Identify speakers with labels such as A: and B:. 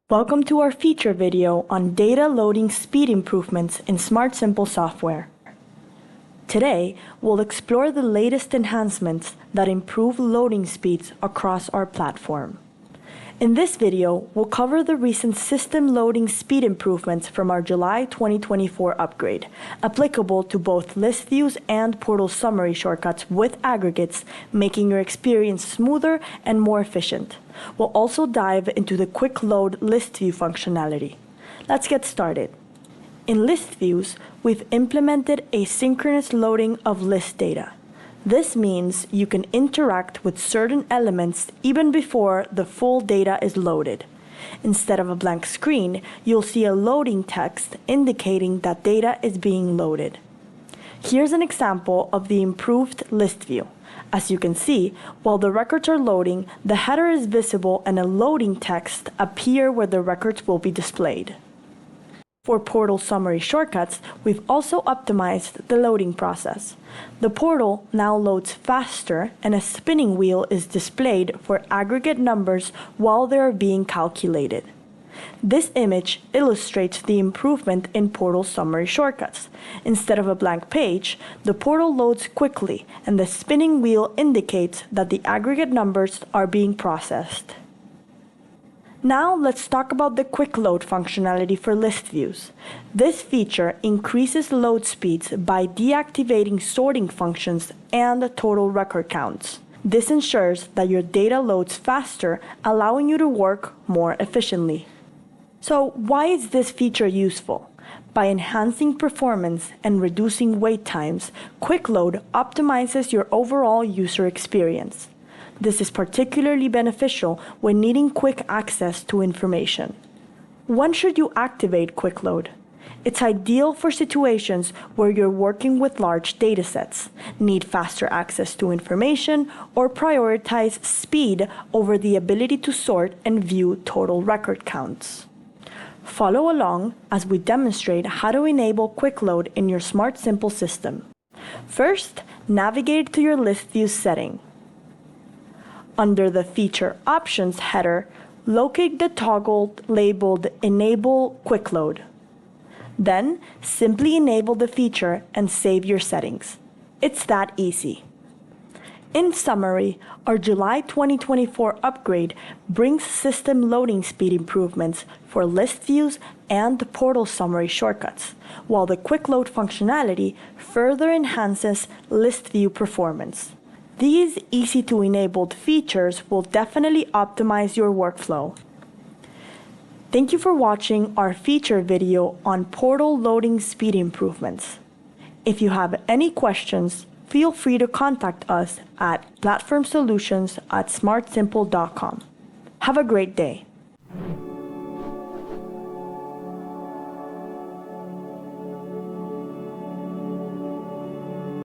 A: Welcome to our feature video on data loading speed improvements in SmartSimple Software. Today, we'll explore the latest enhancements that improve loading speeds across our platform. In this video, we'll cover the recent system loading speed improvements from our July 2024 upgrade, applicable to both list views and portal summary shortcuts with aggregates, making your experience smoother and more efficient. We'll also dive into the quick load list view functionality. Let's get started. In list views, we've implemented asynchronous loading of list data. This means you can interact with certain elements even before the full data is loaded. Instead of a blank screen, you'll see a loading text indicating that data is being loaded. Here's an example of the improved list view. As you can see, while the records are loading, the header is visible and a loading text appears where the records will be displayed. For portal summary shortcuts, we've also optimized the loading process. The portal now loads faster and a spinning wheel is displayed for aggregate numbers while they are being calculated. This image illustrates the improvement in portal summary shortcuts. Instead of a blank page, the portal loads quickly and the spinning wheel indicates that the aggregate numbers are being processed. Now let's talk about the quick load functionality for list views. This feature increases load speeds by deactivating sorting functions and total record counts. This ensures that your data loads faster, allowing you to work more efficiently. So why is this feature useful? By enhancing performance and reducing wait times, quick load optimizes your overall user experience. This is particularly beneficial when needing quick access to information. When should you activate quick load? It's ideal for situations where you're working with large datasets, need faster access to information, or prioritize speed over the ability to sort and view total record counts. Follow along as we demonstrate how to enable quick load in your SmartSimple system. First, navigate to your list view setting. Under the Feature Options header, locate the toggle labeled Enable Quick Load. Then, simply enable the feature and save your settings. It's that easy. In summary, our July 2024 upgrade brings system loading speed improvements for list views and portal summary shortcuts, while the quick load functionality further enhances list view performance. These easy-to-enable features will definitely optimize your workflow. Thank you for watching our feature video on portal loading speed improvements. If you have any questions, feel free to contact us at platformsolutions@smartsimple.com. Have a great day.